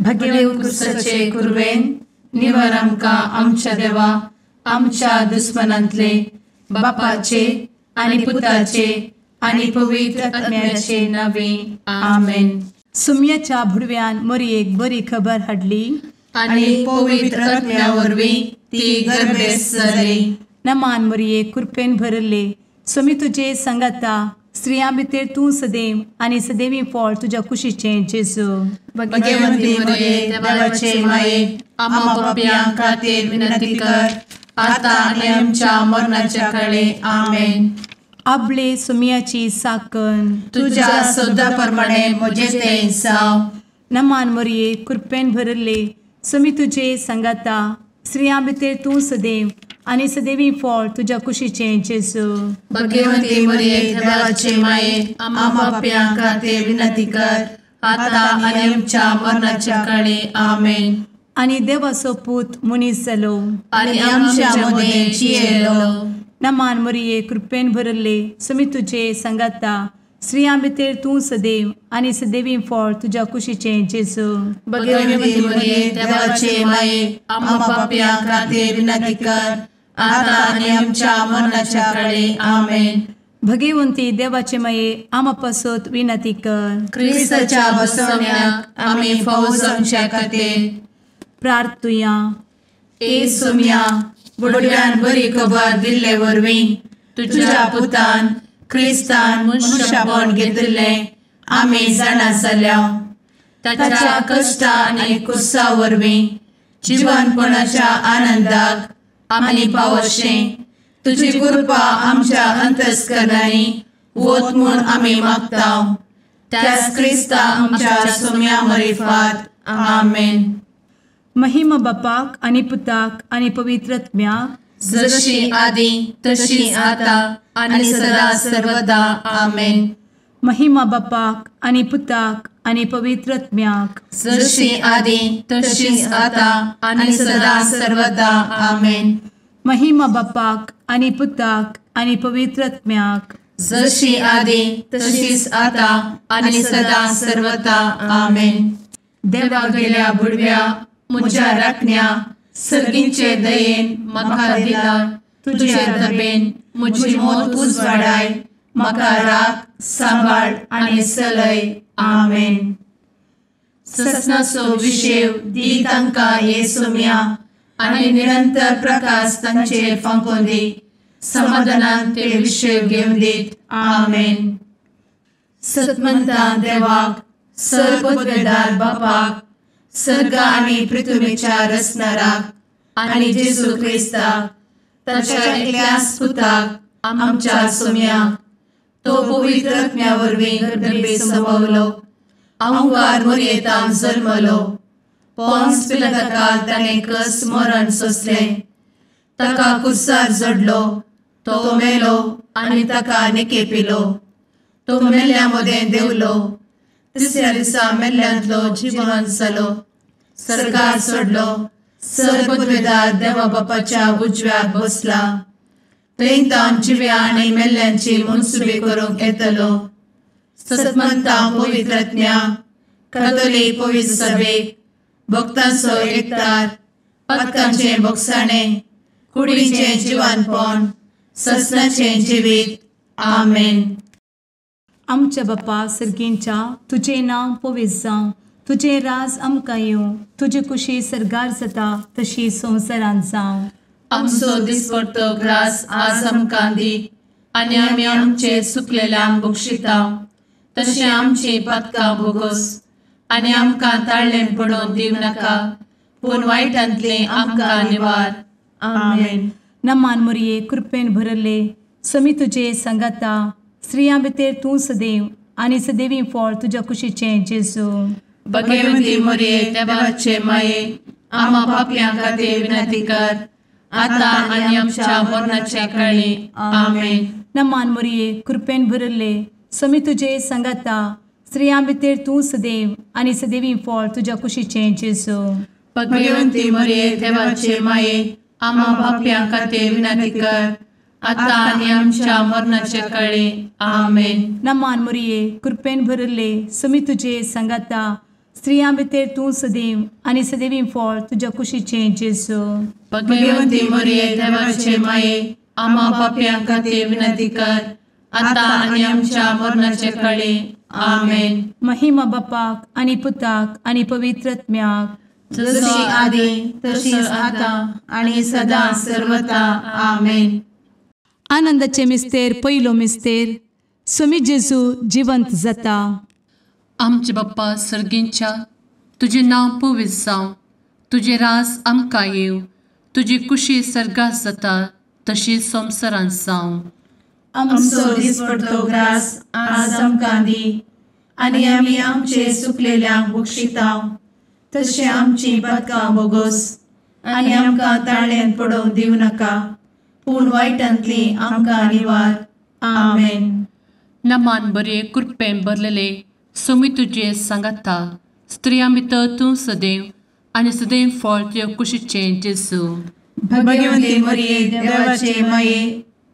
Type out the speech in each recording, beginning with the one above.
भगेवन कुर्साचे कुर्वेन निवार आमकां आमच्या देवा आमच्या दुस्मनांतले बापाचे आनी पुताचे आनी पवित्र आत्म्याचे नावे आमेन. सुम्याच्या भुडव्यान मरयेक बरी खबर हाडली आनी पवित्र आत्म्या वरवीं ती गर्भेस जाली. नमान मरयेक कृपेन भरले सुमी तुजे संगता स्त्रियां भितर तूं सदैव आनी सदैवी फळ तुज्या कुशीचें जेजू. भगवंती मरिये देवाचे माये आम्हा पाप्यां खातीर विनंती कर आता आनी आमच्या मरणाच्या काळी आमेन. आपले सुमयाची साकन तुझ्या सोदा प्रमाणे म्हजे तें जाव. नमान मरये कृपेन भरले सुमी तुजे संगता स्त्रियां भितर तूं सदैव आनी सदैवी फळ तुज्या कुशीचें जेजू. भगवंती मरिये देवाचे माये आम्हा पाप्यां खातीर विनंती कर आता आनी आमच्या मरणाच्या काळी आमेन. आनी देवाचो पूत मनीस जालो आनी आमच्या मदीं जियेलो. नमान मरये कृपेन भरले सुमी तुजे संगता स्त्रियां भितर तूं सदैव आनी सदैवी फळ तुज्या कुशीचें जेजू. भगवंती मरिये देवाचे माये आम्हा पाप्यां खातीर विनंती कर आता आनी आमच्या मरणाच्या काळी आमेन. भगवंती देवाचे माये आमा पासत विनंती कर. क्रिस्ताच्या बसवण्याक आमी फावो जावच्या खातीर प्रार्थुया. ए सुम्या बुडव्यान बरी खबर दिल्ले वरवीं तुज्या पुतान क्रिस्तान मनशापण घेतिल्लें आमी जाणा जाल्या. ताच्या कश्टा आनी कुर्सा वरवीं जिवनपणाच्या आनंदाक आमी पावशें तुजी कृपा आमच्या अंतस्करणांनी वत म्हूण आमी मागतांव. त्याच क्रिस्ता आमच्या सुम्या मरिफात आमेन. महिमा बापाक आनी पुताक आनी पवित्र आत्म्याक जशी आदी तशी आता आनी सदा सर्वदा आमेन. महिमा बापाक आनी पुताक आनी पवित्र आत्म्याक जशी आदी तशीच आता आनी सदा सर्वदा आमेन. महिमा बापाक आनी पुताक आनी पवित्र आत्म्याक जशी आदी तशीच आता आनी सदा सर्वदा आमेन. देवा गेल्या बुडव्या म्हज्या राखण्या सर्गींचे दयेन म्हाका दिला तुजे दबेन म्हजी मोत उजवाडाय म्हाका राख सांबाळ आनी चलय आमेन. ससनाचो विशेव दी तांकां हे सुम्या आनी निरंतर प्रकाश तांचेर फांकून दी. समाधानान ते विशेव घेवन दीत आमेन. सतमंता देवाक सर्वपदवेदार बापाक सर्ग आनी पृथ्वीच्या रचणाराक आनी जेजू क्रिस्ताक ताच्या एकल्याच पुताक आमच्या सुम्याक तो पवित्र आत्म्या वरवीं गर्भे संभवलो. अंगार मरयेंत जल्मलो. पोन्स पिलाताकाल ताणें कस मरण सोंसलें. ताका कुर्सार जडलो. तो मेलो आनी ताका निकेपिलो. तो मेल्ल्या मदें देंवलो. तिसऱ्या दिसा मेल्ल्यांतलो जिवंत जालो. सर्गार चडलो. सर्वपदवेदार देवा बापाच्या उजव्याक बसला. थंय तान जिव्या आनी मेल्ल्यांची मनसुबी करूंक येतलो. सतमंता पवित्र आत्म्या कातोलीक पवित्र सभेक भक्तांचो एकठार पातकांचें भोगसाणें कुडीचें जिवनपण ससनाचें जिवीत आमेन. आमच्या बापा सर्गींच्या तुजें नांव पवित्र जावं. तुजें राज आमकां येवं. तुजी कुशी सर्गार जाता तशी संवसारांत जावं. आमचो दिसपडटो ग्रास आज आमकां दी आनी आमी आमचे चुकलेल्यांक बक्षितांव. तशें आमची पातकां भोगोस आनी आमकां ताळ्ळें पडोवन दिव नाका पूण वायटांतलें आमकां निवार आमेन. नमान मरये कृपेन भरले समी तुजे संगता स्त्रियां भितर तूं सदैव आनी सदैवी फळ तुज्या कुशीचें जेजू. भगवंती मरिये देवाचे माये आम्हा पाप्यां खातीर विनंती कर आता आनी आमच्या मरणाच्या काळी आमेन. नमान मरये कृपेन भरले समी तुजे संगता स्त्रियां भितर तूं सदैव आनी सदैवी फळ तुज्या कुशीचें जेजू. भगवंती मरिये देवाचे माये आम्हा पाप्यां खातीर विनंती कर आता आनी आमच्या मरणाच्या काळी आमेन. नमान मरये कृपेन भरले समी तुजे संगता स्त्रियां भितर तूं सदैव आनी सदैवी फळ तुज्या कुशीचें जेजू. भगवंती मरिये देवाचे माये, आम्हा पाप्यां खातीर विनंती कर, आता आनी आमच्या मरणाचे काळी. आमेन. महिमा बापाक आनी पुताक आनी पवित्र आत्म्याक, जशी आदी तशीच आता आणि सदा सर्वदा. आमेन. आनंदाचे मिस्तेर पयलो मिस्तेर, स्वामी जेजू जिवंत जाता. आमचे बाप्पा सर्गींच्या, तुझे नांव पवित्र जावं, तुझे राज आमकां येवं, तुजी कुशी सर्गात जाता तशी संवसारांत जावं. आमचो दिसपडटो ग्रास आज आमकां दी, आनी आमी आमचे सुकलेल्यांक बक्षितांव, तशें आमची पातकां बोगोस आनी आमकां ताळ्यान पडोवंक दिवं नाका, पूण वायटांतली आमकां निवार. आमेन. नमान बरे कृपेन भरलेले स्वामी तुजे सांगाता, स्त्रियां भितर तूं सदैव आनी सदैव फळ तुज्या कुशीचें जेजू. भगवंती मरिये देवाचे माये,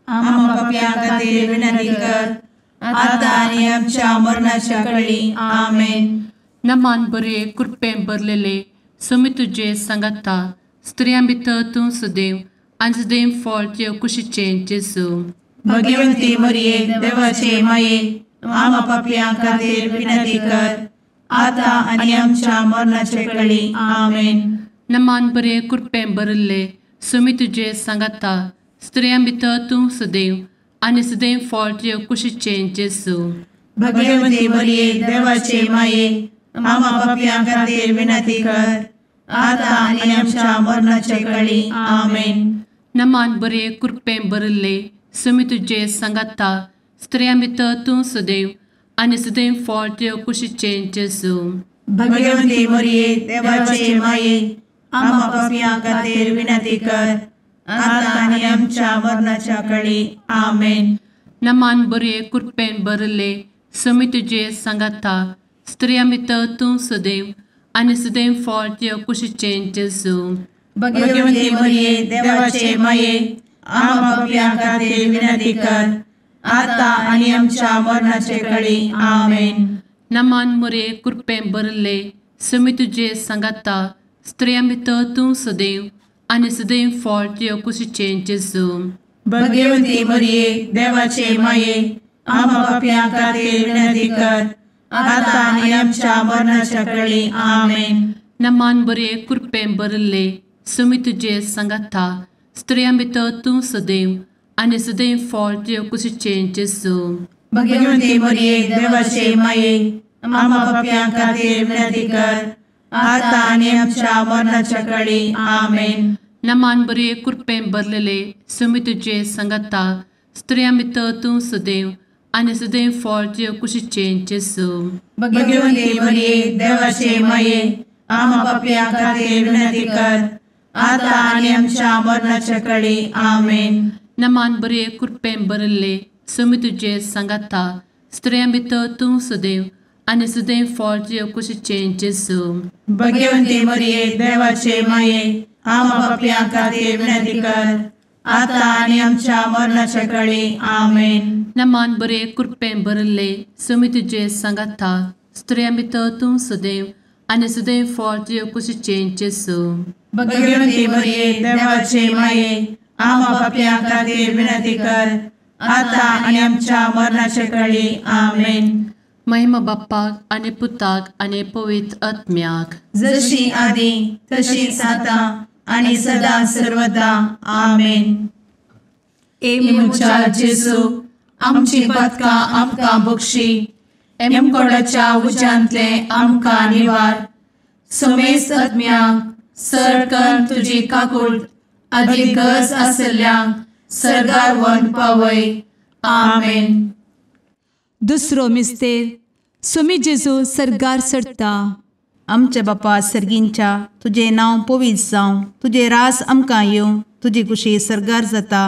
आम्हा पाप्यां खातीर विनंती कर, आता आनी आमच्या मरणाच्या काळी. आमेन. नमान बरे कृपेन भरलेले स्वामी तुजे सांगाता, स्त्रियां भितर तूं सदैव आनी सदैव फळ तुज्या कुशीचें जेजू. भगवंती मरिये देवाचे माये, आम्हा पाप्यां खातीर विनंती कर, आता आनी आमच्या मरणाचे काळी. आमेन. नमान बरे कृपेन भरले स्वामी तुजे सांगाता, स्त्रियां भितर तूं सदैव आनी सदैव फळ तुज्या कुशीचें जेजू. भगवंती मरिये देवाचे माये, आम्हा पाप्यां खातीर विनंती कर, आता आनी आमच्या मरणाचे काळी. आमेन. नमान बरे कृपेन भरले स्वामी तुजे सांगाता, स्त्रियां भितर तूं सदैव आनी सदैव फळ तुज्या कुशीचें जेजू. भगवंती मरिये देवाचे माये, आम्हा पाप्यां खातीर विनंती कर, आता आनी आमच्या मरणाच्या काळी. आमेन. नमान बरे कृपेन भरले स्वामी तुजे सांगाता, स्त्रियां भितर तूं सदैव आनी सदैव फळ तुज्या कुशीचें जेजू. भगवंती मरिये देवाचे माये, आम्हा पाप्यां खातीर विनंती कर, आता आनी आमच्या मरणाचे काळी. आमेन. नमान बरे कृपेन भरले स्वामी तुजे सांगाता, स्त्रियां भितर तूं सदैव आनी सदैव फळ तुज्या कुशीचें जेजू. भगवंती मरिये देवाचे माये, आम्हा पाप्यां खातीर विनंती कर, आता आनी आमच्या मरणाच्या काळी. आमेन. नमान बरे कृपेन भरले स्वामी तुजे सांगाता, स्त्रियां भितर तूं सदैव आनी सदैव फळ तुज्या कुशीचें जेजू. भगवंती मरिये देवाचे माये, आम्हा पाप्यां खातीर विनंती कर, आता आनी आमच्या मरणाच्या काळी. आमेन. नमान बरे कृपेन भरलेले स्वामी तुजे सांगाता, स्त्रियां भितर तूं सदैव आनी सदैव फळ तुज्या कुशीचें जेजू. भगवंती मरिये देवाचे माये, आम्हा पाप्यां खातीर विनंती कर, आता आनी आमच्या मरणाच्या काळी. आमेन. नमान बरे कृपेन भरले स्वामी तुजे सांगाता, स्त्रियां भितर तूं सदैव आनी सदैव फळ तुज्या कुशीचें जेजू. भगवंती मरिये देवाचे माये, आम्हा पाप्यां खातीर विनंती कर, आता आनी आमच्या मरणाच्या काळी. आमेन. नमान बरे कृपेन भरले स्वामी तुजे सांगाता, स्त्रियां भितर तूं सदैव आनी सदैव फळ तुज्या कुशीचें जेजू. भगवंती मरिये देवाचे माये, आम्हा पाप्यां खातीर विनंती कर, आता आनी आमच्या मरणाच्या काळी. आमेन. महिमा बाप्पाक आनी पुताक आनी पवित्र आत्म्याक, जशी आदी तशीच आता आनी सदा सर्वदा. आमेन. मुचा जेजू, आमची पातकां आमकां बक्षी, एमकोडाच्या उज्यांतले आमकां निवार. समेस्त आत्म्यांक सरकन तुजी काकूट, आदी गरज आसल्ल्यांक सर्गार व्हरून पावय. आमेन. दुसरो मिस्तेर, स्वामी जेजू सर्गार सरता. आमचे बापा सर्गींच्या, तुझे नांव पवित्र जावं, तुझे रास आमकां येवं, तुजी कुशी सर्गार जाता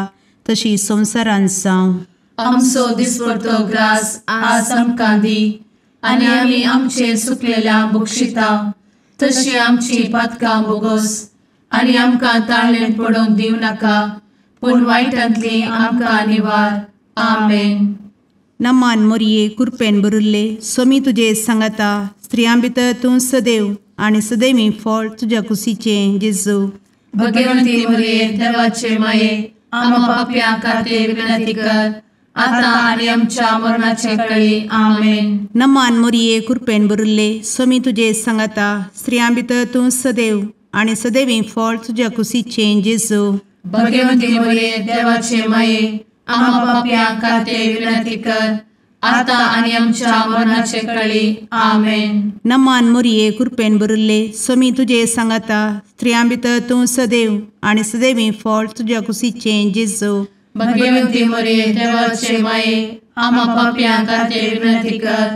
तशी संवसारांत जावं. आमचो दिसपडटो ग्रास आज आमकां दी, आनी आमी आमचे सुकलेल्यांक बक्षितांव, तशी आमची पातकां बोगोस आनी आमकां ताळ्यान पडोवंक दिवं नाका, पूण वायटांतली आमकां निवार. आमेन. नमान मरिये कृपेन भरिल्ले स्वामी तुजे सांगाता, स्त्रियां भितर तूं सदैव आणि सदैवी फळ तुझ्या कुशीचें जेजू. भगवंती मरिये देवाचे माये आम्हा पाप्यां खातीर विनंती कर आता आणि आमच्या मरणाचे काळी आमेन. नमान मोरये कृपेन भरिल्ले स्वामी तुजे सांगाता स्त्रियां भितर तूं सदैव आणि सदैवी फळ तुझ्या कुशीचें जेजू. भगवंती मरिये देवाचे माये आम्हा पाप्यां खातीर विनंती कर आता आणि आमच्या मरणाचे काळी आमेन. नमान मोरये कृपेन भरिल्ले स्वामी तुजे सांगाता स्त्रियां भितर तूं सदैव आणि सदैवी फळ तुझ्या कुशीचें जेजू. भगवंती मरिये देवाचे माये आम्हा पाप्यां खातीर विनंती कर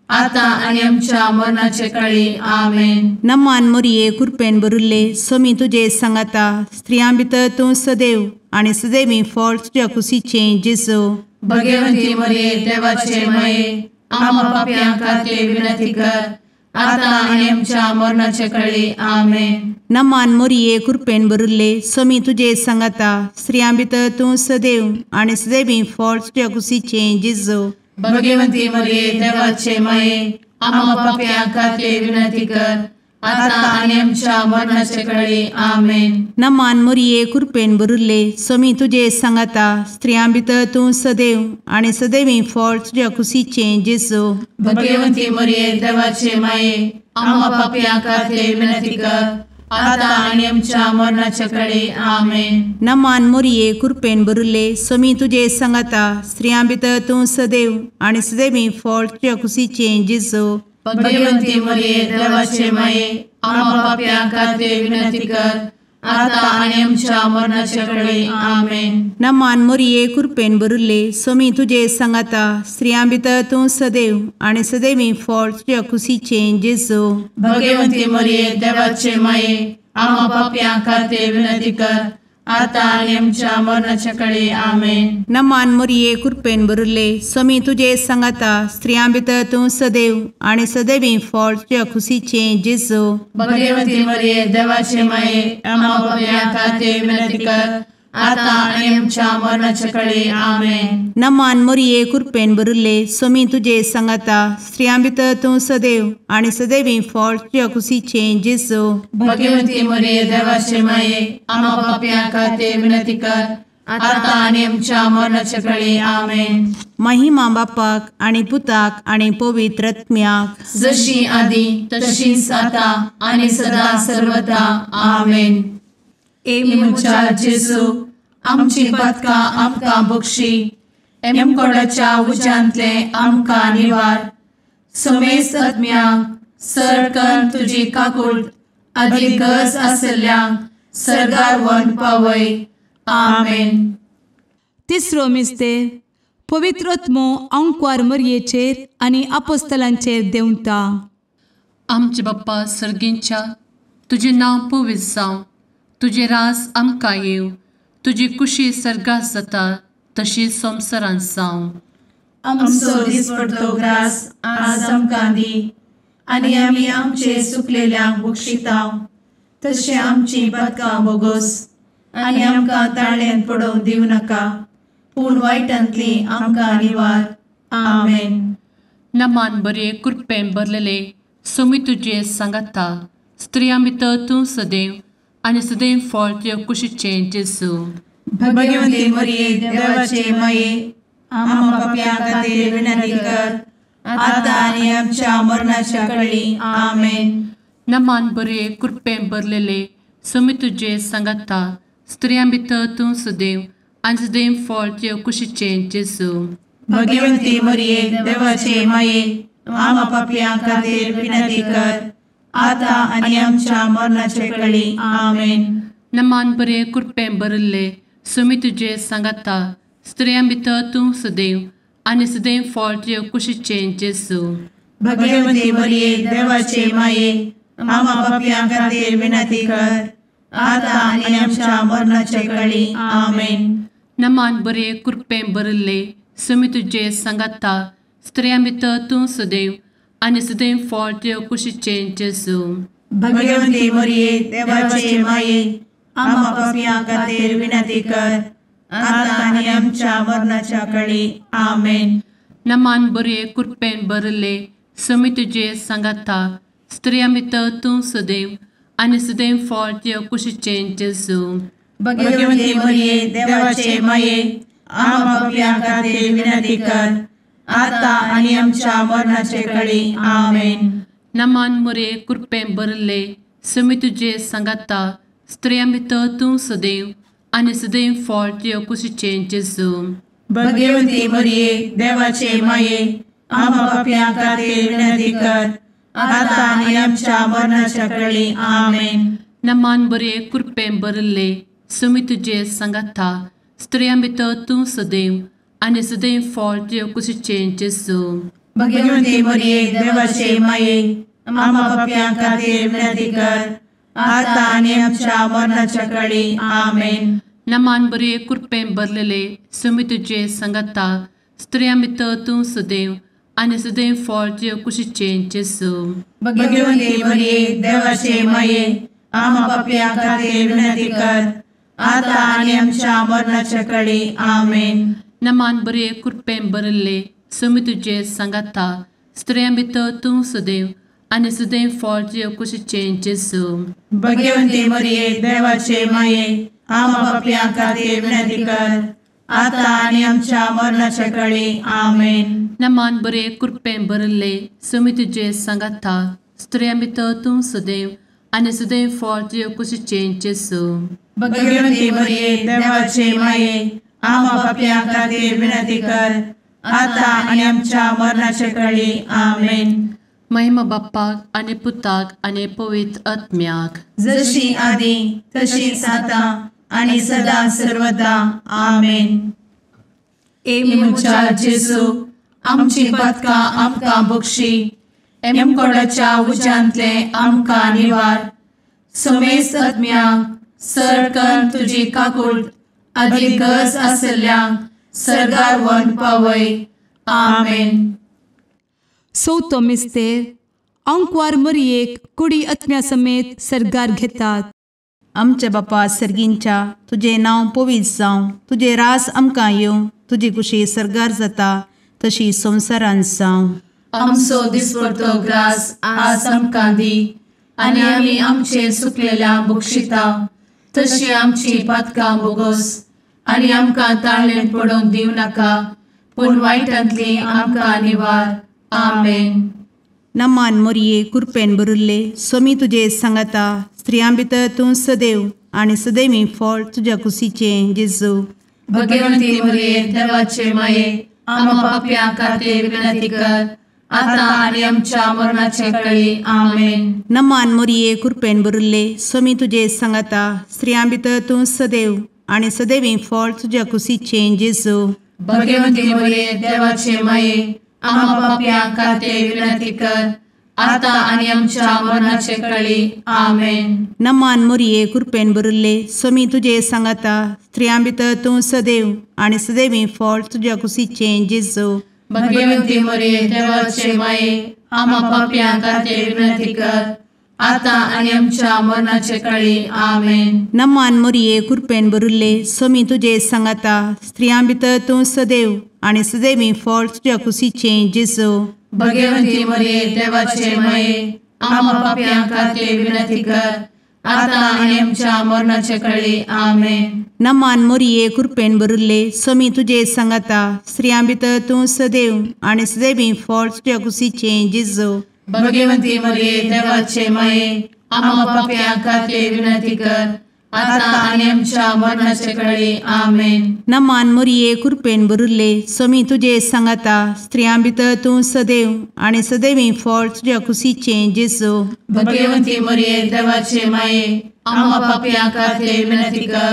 आता आणि आमच्या मरणाचे काळी आमेन. नमान मोरये कृपेन भरिल्ले स्वामी तुजे सांगाता स्त्रियां भितर तूं सदैव आणि सदैवी फळ तुझ्या कुशीचें जेजू. भगवंती मरिये देवाचे माये आम्हा पाप्यां खातीर विनंती कर आता आणि आमच्या मरणाचे काळी आमेन. नमान मोरये कृपेन भरिल्ले स्वामी तुजे सांगाता स्त्रियां भितर तूं सदैव आणि सदैवी फळ तुझ्या कुशीचें जेजू. भगवंती मरिये देवाचे माये आम्हा पाप्यां खातीर विनंती कर आता आणि आमच्या मरणाचे काळी आमेन. नमान मोरये कृपेन भरिल्ले स्वामी तुजे सांगाता स्त्रियां भितर तूं सदैव आणि सदैवी फळ तुझ्या कुशीचें जेजू. भगवंती मरिये देवाचे माये आम्हा पाप्यां खातीर विनंती कर आता आणि आमच्या मरणाचे काळी आमेन. नमान मोरये कृपेन भरिल्ले स्वामी तुजे सांगाता स्त्रियां भितर तूं सदैव आणि सदैवी फळ तुझ्या कुशीचें जेजू. भगवंती मरिये देवाचे माये आम्हा पाप्यां खातीर विनंती कर आता आणि आमच्या मरणाचे काळी आमेन. नमान मोरये कृपेन भरिल्ले स्वामी तुजे सांगाता स्त्रियां भितर तूं सदैव आणि सदैवी फळ तुझ्या कुशीचें जेजू. भगवंती मरिये देवाचे माये आम्हा पाप्यां खातीर विनंती कर आता आणि आमच्या मरणाच्या काळी आमेन. नमान मोरये कृपेन भरिल्ले स्वामी तुजे सांगाता स्त्रियां भितर तूं सदैव आणि सदैवी फळ तुझ्या कुशीचें जेजू. भगवंती मरिये देवाचे माये आम्हा पाप्यां खातीर विनंती कर आता आणि आमच्या मरणाच्या काळी आमेन. नमान मोरये कृपेन भरिल्ले स्वामी तुजे सांगाता स्त्रियां भितर तूं सदैव आणि सदैवी फळ तुझ्या कुशीचें जेजू. भगवंती मरिये देवाचे माये आम्हा पाप्यां खातीर विनंती कर आता आणि आमच्या मरणाच्या काळी आमेन. महिमा बापाक आणि पुताक आणि पवित्र आत्म्याक जशी आधी तशीच आता आणि सदा सर्वदा आमेन. एमच्या जेजू आमची पदकां आमकां बक्षी एमकोडाच्या उज्यांतले आमकां निवार. समेस्त आत्म्यांक सरकन तुजी काकूट अधिक गरज आसल्ल्यांक सरगार व्हरून पावय. आमेन. तिसरो मिस्तेर पवित्र आत्मो अंकवार मरयेचेर आनी आपोस्तलांचेर देंवता. आमचे बाप्पा सर्गींच्या तुजें नांव पवित्र जावं, तुजें रास आमकां येव, तुजी कुशी सर्गास जाता तशीच संवसारांत जावं. आमचो दिसपडटो ग्रास आज आमकां दी आनी आमी आमचे चुकलेल्यांक बक्षितांव, तशें आमची पदकां बोगोस आनी आमकां ताळ्यान पडोवंक दिवं नाका, पूण वायटांतली आमकां निवार. आमेन. नमान बरे कृपेन भरलेले सोमी तुजे सांगाता स्त्रियां भितर तूं सदैव आनी सदैव फळ तुज्या कुशीचें जेजू. भगवंती मरिये देवाचे माये आम्हा पाप्यां खातीर विनंती कर आता आनी आमच्या मरणाच्या काळी आमेन. नमान बरे कृपेन भरलेले सोमी तुजे सांगाता स्त्रियां भितर तूं सदैव आनी सदैव फळ तुज्या कुशीचें जेजू. भगवंती मरिये देवाचे माये आम्हा पाप्यां खातीर विनंती कर आता आनी आमच्या मरणाचे काळी आमेन. नमान बरे कृपेन भरले सोमी तुजे सांगाता स्त्रियां भितर तूं सदैव आनी सदैव फळ तुज्या कुशीचें जेजू. भगवंती मरिये देवाचे माये आम्हा पाप्यां खातीर विनंती कर आता आनी आमच्या मरणाचे काळी आमेन. नमान बरे कृपेन भरले सोमी तुजे सांगाता स्त्रियां भितर तूं सदैव आनी सदैव फळ तुज्या कुशीचें जेजू. भगवंती मरिये देवाचे माये आम्हा पाप्यां खातीर विनंती कर आता आनी आमच्या मरणाच्या काळी आमेन. नमान बरे कृपेन भरले सुमी तुझे सांगाता स्त्रियां भितर तूं सदैव आनी सदैव फळ तुझ्या कुशीचें जेजू. भगवंती मरिये देवाचे माये आम्हा पापियां खातीर विनंती कर आता आनी आमच्या मरणाचे काळी आमेन. नमान मोरे कृपें भरले सुमी तुझे सांगाता स्त्रियां भितर तूं सदैव आनी सदैव फळ तुझ्या कुशीचें जेजू. भगवंती मरिये देवाचे माये आम्हा पापियां खातीर विनंती कर आता आनी आमच्या मरणाच्या काळी आमेन. नमान बरे कृपें भरले सुमी तुझे सांगाता स्त्रियां भितर तूं सदैव आनी सदैव फळ तुझ्या कुशीचें जेजू. भगवंती मरिये देवाचे माये आम्हा पापियां खातीर विनंती कर आता आनी आमच्या मरणाच्या काळी आमेन. नमान बरे कृपें भरलेले सुमी तुझे सांगाता स्त्रियां भितर तूं सदैव आनी सदैव फळ तुझ्या कुशीचें जेजू. भगवंती मरिये देवाचे माये आम्हा पापियां खातीर विनंती कर आता आनी आमच्या मरणाच्या काळी आमेन. नमान बरे कृपें भरले सुमी तुझे सांगाता स्त्रियां भितर तूं सदैव आनी सदैव फळ तुझ्या कुशीचें जेजू. भगवंती मरिये देवाचे माये आम्हा पापियां खातीर विनंती कर आता आनी आमच्या मरणाच्या काळी आमेन. नमान बरे कृपें भरले सुमी तुझे सांगाता स्त्रियां भितर तूं सदैव आनी सदैव फळ तुझ्या कुशीचें जेजू. भगवंती मरिये देवाचे माये आम्हा पापियां खातीर विनंती कर आता आनी आमच्या मरणाच्या काळी आमेन. महिमा बाप्पाक आनी पुताक आनी पवित्र आत्म्याक जशी आदी तशीच आता आनी सदा सर्वदा आमेन. मुचा जेजू आमची पदकां आमकां बक्षी एमकोडाच्या उज्यांतले आमकां निवार. सुमेस्त आत्म्यांक सरकन तुजी काकूट अधिक गरज आसल्यांक सरगार व्हरून पावय. आमेन. चवथो मिस्तेर अंकवार मरियेक कुडी आत्म्या समेत सरगार घेतात. आमच्या बापा सर्गींच्या तुझे नांव पवित्र जावं, तुझे रास आमकां येवं, तुजी कुशी सरगार जाता तशी संवसारांत जावं. आमचो दिसपडटो ग्रास आज आमकां दी आनी आमी आमचे सुकलेल्यांक बक्षिता तशी आमची पातकां बोगोस आनी आमकां ताळ्ळेन पडोवंक दिवं नाका पूण वायटांतली आमकां निवार. आमेन. नमान मोरये कृपेन भरिल्ले सोमी तुजे सांगाता स्त्रियां भितर तूं सदैव आनी सदैवी फळ तुज्या कुशीचें जेजू. भगवंती मरिये देवाचे माये आमकां पाप्यां खातीर विनंती कर आता आनी आमच्या मरणाचे काळी. आमेन. नमान मोरये कृपेन भरिल्ले सोमी तुजे सांगाता स्त्रियां भितर तूं सदैव आनी सदैवी फळ तुज्या कुशीचें जेजू. भगवंती मरिये देवाचे माये आमकां पाप्यां खातीर विनंती कर आता आनी आमच्या मरणाचे काळी. आमेन. नमान मोरये कृपेन भरिल्ले सोमी तुजे सांगाता स्त्रियां भितर तूं सदैव आनी सदैवी फळ तुज्या कुशीचें जेजू. भगवंती मरिये देवाचे माये आमकां पाप्यां खातीर विनंती कर आता आनी आमच्या मरणाचे काळी. आमेन. नमान मोरये कृपेन भरिल्ले सोमी तुजे सांगाता स्त्रियां भितर तूं सदैव आनी सदैवी फळ तुज्या कुशीचें जेजू. भगवंती मरिये देवाचे माये आमकां पाप्यां खातीर विनंती कर आता आनी आमच्या मरणाचे काळी. आमेन. नमान मोरये कृपेन भरिल्ले सोमी तुजे सांगाता स्त्रियां भितर तूं सदैव आनी सदैवी फळ तुज्या कुशीचें जेजू. भगवंती मरिये देवाचे माये आमकां पाप्यां खातीर विनंती कर आता आनी आमच्या मरणाचे काळी. आमेन. नमान मोरये कृपेन भरिल्ले सोमी तुजे सांगाता स्त्रियां भितर तूं सदैव आनी सदैवी फळ तुज्या कुशीचें जेजू. भगवंती मरिये देवाचे माये आमकां पाप्यां खातीर विनंती कर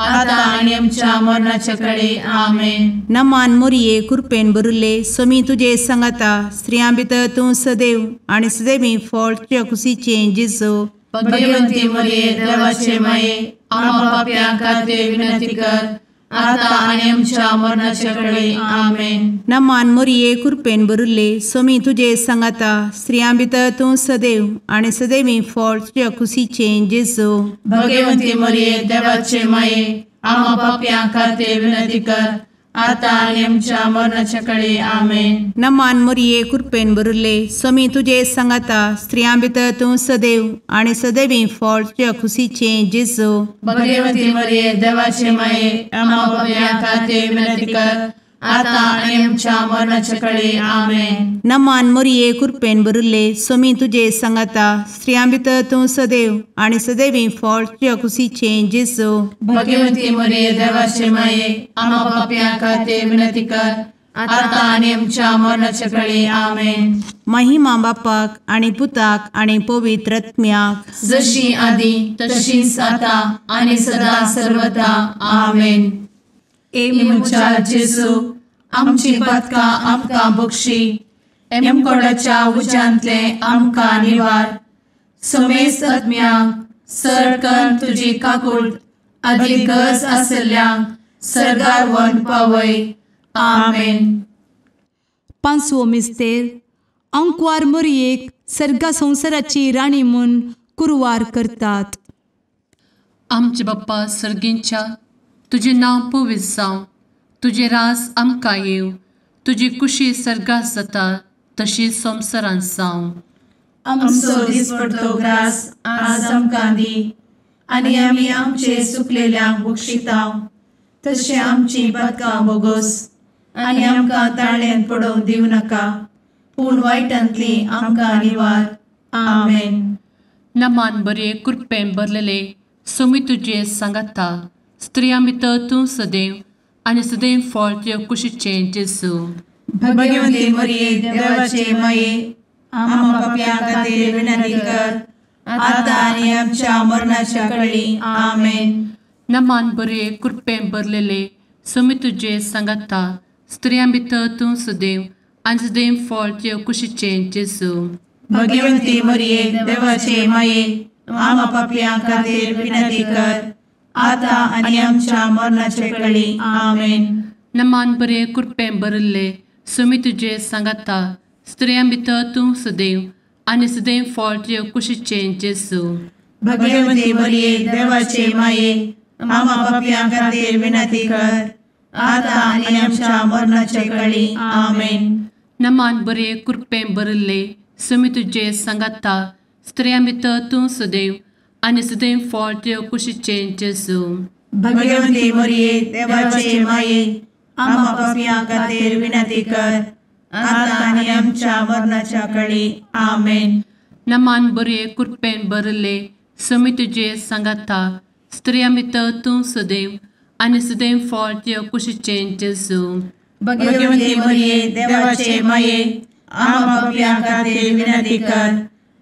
आता आनी आमच्या मरणाचे काळी. आमेन. नमान मोरये कृपेन भरिल्ले सोमी तुजे सांगाता स्त्रियां भितर तूं सदैव आनी सदैवी फळ तुज्या कुशीचें जेजू. भगवंती मरिये देवाचे माये आमकां पाप्यां खातीर विनंती कर आता आनी आमच्या मरणाचे काळी. आमेन. नमान मोरये कृपेन भरिल्ले सोमी तुजे सांगाता स्त्रियां भितर तूं सदैव आनी सदैवी फळ तुज्या कुशीचें जेजू. भगवंती मरिये देवाचे माये आमकां पाप्यां खातीर विनंती कर आता आणि आमच्या मरणाच्या काळी आमेन. नमान मोरये कृपेन बरुले स्वामी तुझे सांगाता स्त्रियां भितर तूं सदैव आणि सदैवी फळ तुझ्या खुशीचे जेजू. भगवती मरिये देवाचे माये आम्हा पापियां खातीर विनंती कर, आता आणि आमच्या मरणाच्या काळी आमेन. नमान मोरये कृपेन बरुले स्वामी तुझे सांगाता स्त्रियां भितर तूं सदैव आणि सदैवी फळ तुझ्या खुशीचे जेजू. भगवती मरिये देवाचे माये आम्हा पापियां खातीर विनंती कर, आता आणि आमच्या मरणाच्या काळी आमेन. महिमा बापाक आणि पुताक आणि पवित्र आत्म्याक जशी आधी तशीच आता आणि सदा सर्वदा आमेन. एमुच्या जेजू आमची पदकां आमकां बक्षी, एमकोडाच्या उज्यांतले आमकां निवार. समेस्त आत्म्यांक सरकन तुजी काकूट अधिक गरज आसल्ल्यांक सर्गार व्हरून पावय. आमेन. पांचवो मिस्तेर अंकवार मोरयेक सर्गा संवसाराची राणी म्हूण कुरवार करतात. आमचे बाप्पा सर्गींच्या तुझे नांव पवित्र जावं, तुझे रास आमकां येव, तुजी कुशी सर्गात जाता तशी संवसारांत जावं. आमचो दिसपडटो ग्रास आज आमकां दी, आनी आमी आमचे सुकलेल्यांक बक्षितांव. तशें आमची पदकां बोगोस आनी आमकां ताळ्यान पडोवंक दिवं नाका, पूण वायटांतली आमकां निवार. आमेन. नमान बरे कृपेन भरलेले सोमी तुझे सांगाता स्त्रियां भितर तूं सदैव आणि सदैव फळ तुझ्या कुशीचे जेजू. भगवती मरिये देवाचे माये आम्हा पापियां खातीर विनंती कर, आता आनी आमच्या मरणाच्या काळी आमेन. नमान बरे कृपेन भरलेले सोमी तुझे सांगाता स्त्रियां भितर तूं सदैव आणि सदैव फळ तुझ्या कुशीचे जेजू. भगवती मरिये देवाचे माये आम्हा पापियां खातीर विनंती कर, आता आनी आमच्या मरणाच्या काळी आमेन. नमान बरे कृपेन भरले सोमी तुझे सांगाता स्त्रियां भितर तूं सदैव आणि सदैव फळ तुझ्या कुशीचे जेजू. भगवती मरिये देवाचे माये आम्हा पापियां खातीर विनंती कर, आता आनी आमच्या मरणाच्या काळी आमेन. नमान बरे कृपेन भरले सोमी तुझे सांगाता स्त्रियां भितर तूं सदैव आणि सदैव फळ तुझ्या कुशीचे जेजू. भगवती मरिये देवाचे माये आम्हा पापियां खातीर विनंती कर, आता आनी आमच्या मरणाच्या काळी आमेन. नमान बरे कृपेन भरले सोमी तुझे सांगाता स्त्रियां भितर तूं सदैव आणि सदैव फळ तुझ्या कुशीचे जेजू. भगवती मरिये देवाचे माये आम्हा पापियां खातीर विनंती कर,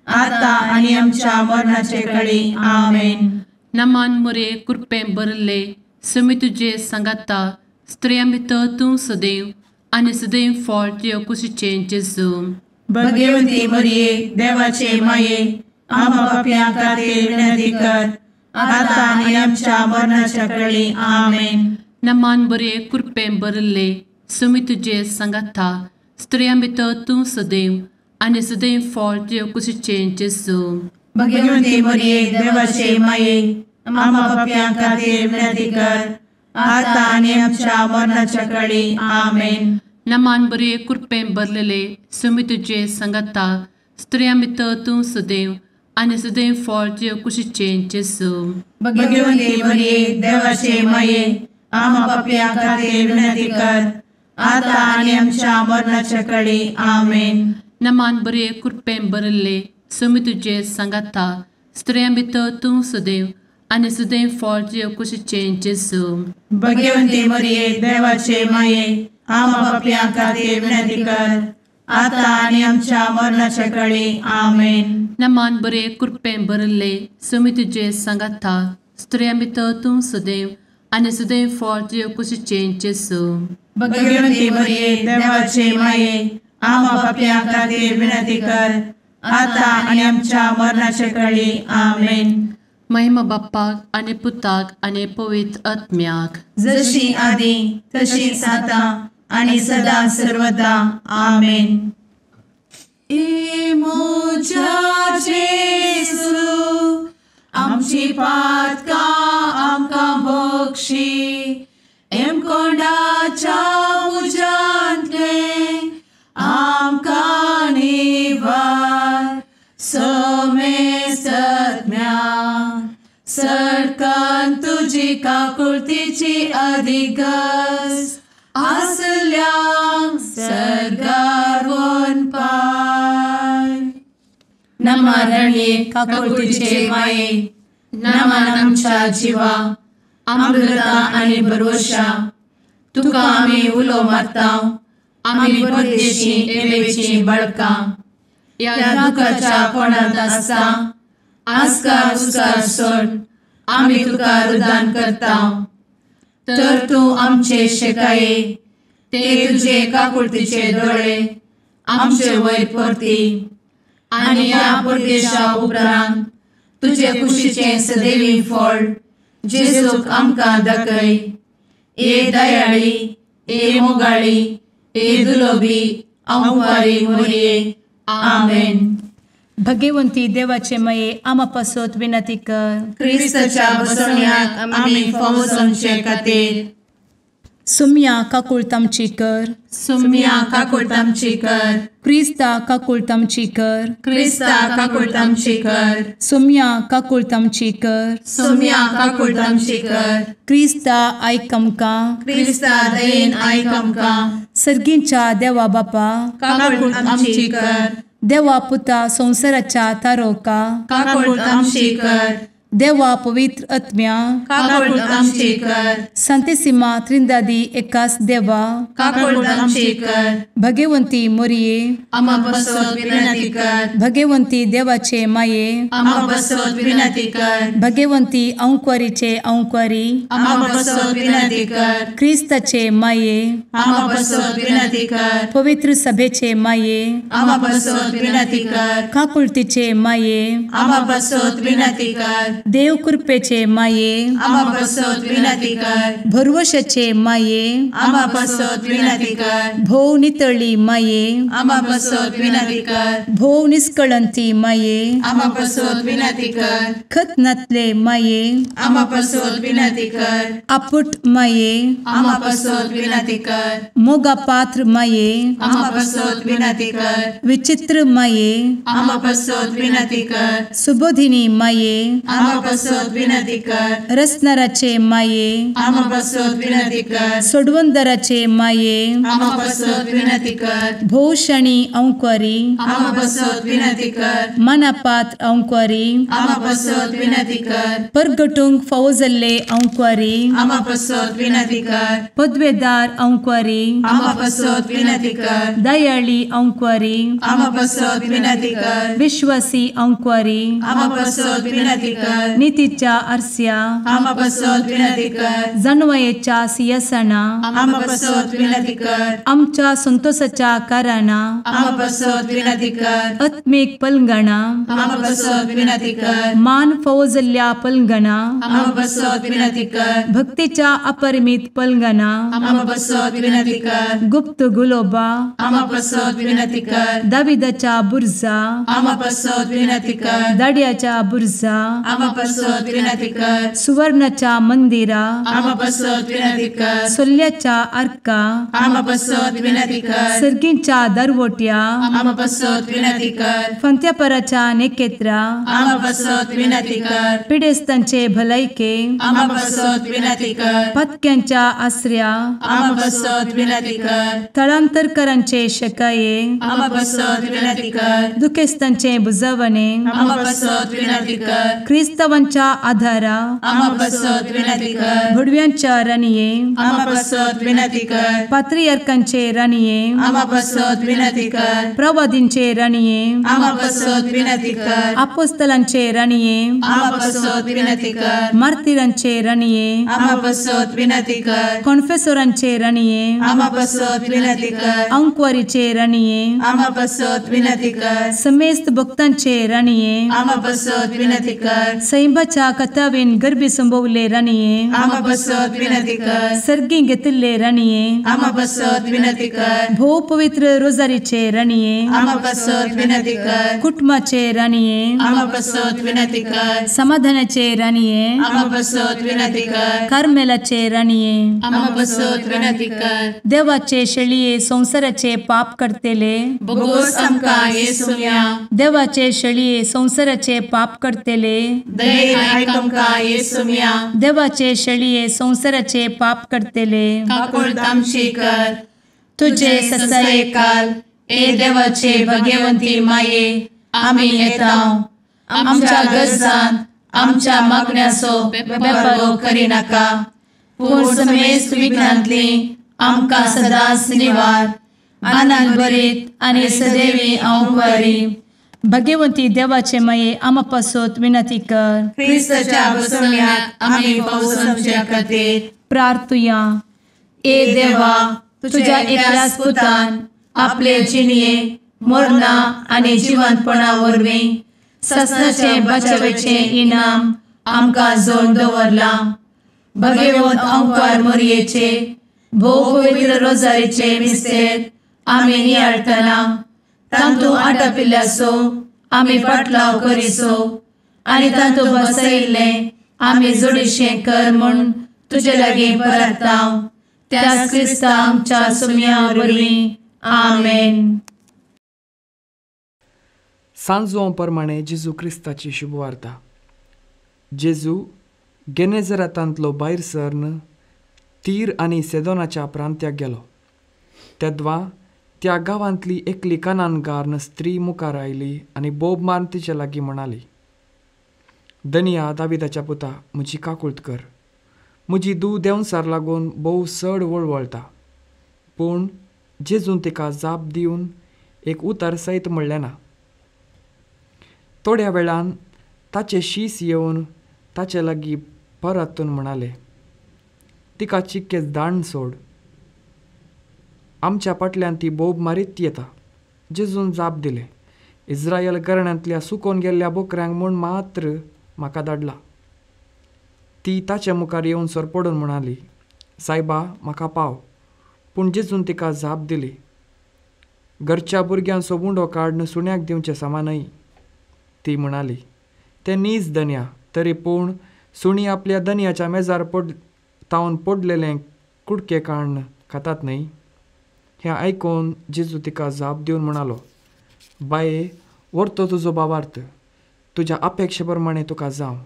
आता आनी आमच्या मरणाच्या काळी आमेन. नमान बरे कृपेन भरले सोमी तुझे सांगाता स्त्रियां भितर तूं सदैव आणि सदैव फळ तुझ्या कुशीचे जेजू. भगवती मरिये देवाचे माये आम्हा पापियां खातीर विनंती कर, आता आनी आमच्या मरणाच्या काळी आमेन. नमान बरे कृपेन भरले सोमी तुझे सांगाता स्त्रियां भितर तूं सदैव आणि सदैव फळ तुझ्या कुशीचे जेजू. भगवती मरिये देवाचे माये आम्हा पापियां खातीर विनंती कर, आता आनी आमच्या मरणाच्या काळी आमेन. नमान बरे कृपेन भरलेले सोमी तुझे सांगाता स्त्रियां भितर तूं सदैव आणि सदैव फळ तुझ्या कुशीचे जेजू. भगवती मरिये देवाचे माये आम्हा पापियां खातीर विनंती कर, आता आनी आमच्या मरणाच्या काळी आमेन. नमान बरे कृपेन भरले सोमी तुझे सांगाता स्त्रियां भितर तूं सदैव आणि सदैव फळ तुझ्या कुशीचे जेजू. भगवती मरिये देवाचे माये आम्हा पापियां खातीर विनंती कर, आता आनी आमच्या मरणाच्या काळी आमेन. नमान बरे कृपेन भरले सोमी तुझे सांगाता स्त्रियां भितर तूं सदैव आणि सदैव फळ तुझ्या कुशीचे जेजू. भगवती मरिये देवाचे माये आम्हा पापियां खातीर विनंती कर, आता आनी आमच्या मरणाच्या काळी आमेन. महिमा बाप्पाक आणि पुताक आणि पवित्र आत्म्याक जशी आधी तशीच आता आणि सदा सर्वदा आमेन. मोजा जेसू आमची पातकां आमकां बक्षी, एम कोंडाच्या तुजी काकुळतीची अधिगस आसल्या सर्गार वन पाय. नमारणे काकुळतीचे माये नमान आमच्या जिवा अमृता आणि भरोशा तुका आम्ही उलो मारता. आम्ही परदेशी येवेची बळका या दुखाच्या कोणात असता आस्कार उस्कार सोड आम्ही तुका रुदान करता. तर तू आमचे शेकाये ते तुझे काकुळतीचे डोळे आमचे वयर परती आणि या परदेशा उपरांत तुझे कुशीचे सदैवी फळ जेजूक आमकां दाखय. ए दयाळी ए मोगाळी ए दुलोबी अंवारी मोरये. आमेन. भगवंती देवाचे मये आमा पासत विनंती कर. क्रिस्ताच्या बसवण्याक आम्ही फावो समचे खातीर सुम्या काकुळतामची कर. सुम्या काकुळतामची कर. क्रिस्ता काकुळतामची कर. क्रिस्ता काकुळतामची कर. सुम्या काकुळतामची कर. सुम्या काकुळतामची कर. क्रिस्ता आयक आमकां. क्रिस्ता दयेन आयक आमकां. सर्गींच्या देवा बापा काकुळतामची कर. देवा पुता संसाराच्या तारोका काकुळतामची कर. देवा पवित्र आत्म्या काकुळतामची कर. सांतेसिमा त्रिंदादी एकाच देवा काकुळतामची कर. भगवंती मोरये आमा बसवत विनंती कर. भगवंती देवाचे माये आमा बसवत विनंती कर. भगवंती अंकुरीचे अंकुरी आमा बसवत विनंती कर. ख्रिस्ताचे माये आमा बसवत विनंती कर. पवित्र सभेचे माये आमा बसवत विनंती कर. काकुळतीचे माये आमा बसवत विनंती कर. देव कृपेचे माये आमा बसवत विनंती कर. भरवशाचे माये आमा बसवत विनंती कर. भोव नितळी माये आमा बसवत विनंती कर. भोव निष्कळंती माये आमा बसवत विनंती कर. खतनातले माये आमा बसवत विनंती कर. आपुट माये आमा बसवत विनंती कर. मोगा पात्र माये आमा बसवत विनंती कर. विचित्र माये आमा बसवत विनंती कर. सुबोधिनी माये आमा बसवत विनंती कर. रसनाराचे माये आमा बसवत विनंती कर. सोडवंदराचे माये आमा बसवत विनंती कर. भोषणी अंकुरी आमा बसवत विनंती कर. मनापात्र अंकुरी आमा बसवत विनंती कर. परगटूंक फौजल्ले अंकुरी आमा बसवत विनंती कर. पदवेदार अंकुरी आमा बसवत विनंती कर. दयाळी अंकुरी आमा बसवत विनंती कर. विश्वासी अंकुरी आमा बसवत विनंती कर. नीतीच्या आरस्या आमा बसवत विनंती कर. जाणवायेच्या सिंहासना आमा बसवत विनंती कर. आमच्या संतोषाच्या कारणा आमा बसवत विनंती कर. आत्मिक पलंगणा आमा बसवत विनंती कर. मान फौजल्ल्या पलंगणा आमा बसवत विनंती कर. भक्तीच्या अपरिमित पलंगणा आमा बसवत विनंती कर. गुप्त गुलोबा आमा बसवत विनंती कर. दाविदाच्या बुर्जा आमा बसवत विनंती कर. दाड्याच्या बुर्जा आमा बसवत विनंती कर. सुवर्णाच्या मंदिरा आमा बसवत विनंती कर. सोल्याच्या अर्का आमा बसवत विनंती कर. सर्गींच्या दरवोट्या आमा बसवत विनंती कर. फंत्यापराच्या नेकेत्रा आमा बसवत विनंती कर. पिडेस्तांचे भलायके आमा बसवत विनंती कर. पथक्यांच्या आसऱ्या आमा बसवत विनंती कर. स्थळांतरकरांचे शकाये आमा बसवत विनंती कर. दुखेस्तांचे बुजावणे आमा बसवत विनंती कर. ख्रिस्तवांच्या आधारा आमा बसवत विनंती कर. भडव्यांच्या राणीये आमा बसवत विनंती कर. पात्रियार्कांचे राणीये आमा बसवत विनंती कर. प्रवादींचे राणीये आमा बसवत विनंती कर. अपोस्तलांचे राणीये आमा बसवत विनंती कर. मार्तिरांचे राणीये आमा बसवत विनंती कर. कॉन्फेसोरांचे राणीये आमा बसवत विनंती कर. अंकुरीचे राणीये आमा बसवत विनंती कर. समेस्त भक्तांचे राणीये आमा बसवत विनंती कर. सैंबाच्या कथावेन गर्भी संभवले राणीये आमा बसवत विनंती कर. सर्गी घेतले राणीये आमा बसवत विनंती कर. भो पवित्र रोजारीचे राणीये आमा बसवत विनंती कर. कुटुंबाचे राणीये आमा बसवत विनंती कर. समाधानाचे राणीये आमा बसवत विनंती कर. कार्मेलाचे राणीये आमा बसवत विनंती कर. देवाचे शेळिये संसाराचे पाप करतेले बोगोस आमकां येसुया. देवाचे शेळिये संसाराचे पाप करतेले दये आयक आमकां येसू म्या देवाचे शेळये संवसाराचे पाप करतेले काकूळट आमची कर तुझे ससाये काल ए देवाचे भगवंती माये आमी येता आमच्या गरजांत आमच्या मागण्याचो बेपारो करी नाका पूण समेस्त विघ्नांतली आमकां सदांच निवार आनंद बरीत आनी सदैवी आंवकारी भगवंती देवाचे माये आम पासत विनंती कर क्रिस्ताच्या बसवण्यात आमी पावसाच्या खातीर प्रार्थुया ए देवा तुझ्या एकल्याच पुतान आपले जिणये मरणा आनी जिवंतपणा वरवीं ससनाचे बचावेचे इनाम आमकां जोड दवरला भगवंत आंवकार मोरयेचे भोव पवित्र रोजारीचे मिस्तेर आमी नियाळटना तांतू आटापिल्ल्याचो आमी पाटलाव करिसो आनी तांतू बसयिल्ले आमी जोडीशें कर म्हूण तुजे लागीं परतांव त्याच क्रिस्ता आमच्या सुम्या वरवीं आमेन. सांजो प्रमाणे जेजू क्रिस्ताची शुभवार्ता. जेजू गेनेझरातांतलो भायर सरन तीर आनी सेदोनाच्या प्रांत्याक गेलो. तेदवा त्या गांवांतली एकली कानानगार स्त्री मुखार आयली आनी बोब मारून तिचे लागीं म्हणाली, दनिया दाविदाच्या पुता, म्हजी काकूळट कर. म्हजी धूव देंवसार लागून भोव चड वळवळटा. पूण जेजून तिका जाप दिवन एक उतर सयत म्हणलें ना. थोड्या वेळान ताचे शीस येवन ताचे लागीं परतून म्हणाले, तिका चिक्केच दांड सोड. आमच्या फाटल्यान ती बोब मारीत येता. जेजून जाप दिले, इस्रायल घराण्यांतल्या सुकोवन गेल्ल्या बोकऱ्यांक म्हूण मात्र म्हाका धाडला. ती ताचे मुखार येवन सरपडून म्हणाली, सायबा म्हाका पाव. पूण जेजून तिका जाप दिली, घरच्या भुरग्यांचो बुंडो काडून सुण्याक दिवचे समान. ती म्हणाली, तें नीज दन्या, तरी पूण सुणी आपल्या दनयाच्या मेजार तावन पडलेलें कुडके काडून खातात न्हय. हें आयकून जेजू तिका जाप दिवन म्हणालो, बाये, व्हरतो तुजो भावार्थ, तुज्या अपेक्षे प्रमाणे तुका जावं.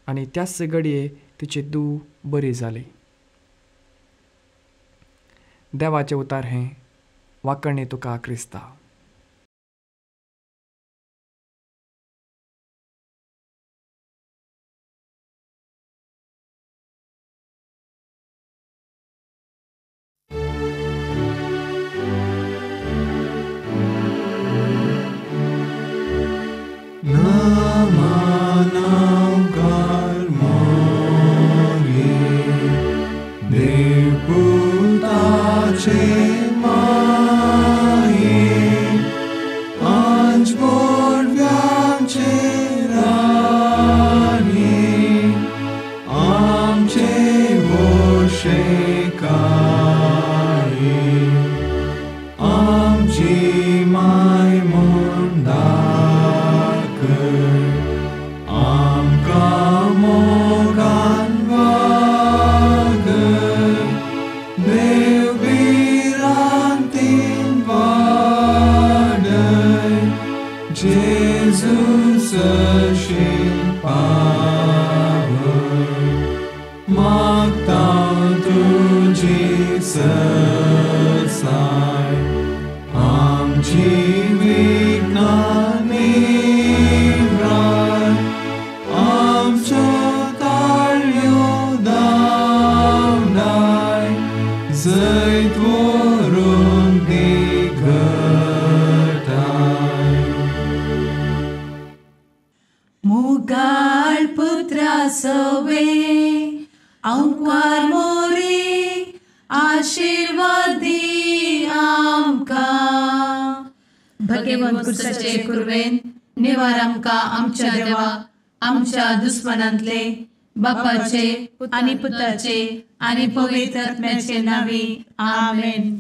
आनी त्याच घडये तिची धूव बरी जाली. देवाचें उतार हें. वाकणे तुका क्रिस्ता. मुगाळ पुत्रा सवे अंकार मोरी आशीर्वाद दी आमकां. भगवंत कुर्साचे कुरवेन निवार आमकां आमच्या देवा, आमच्या दुस्मनांतले, बापाचे आनी पुताचे आनी पवित्र आत्म्याचे नांवी. आमेन.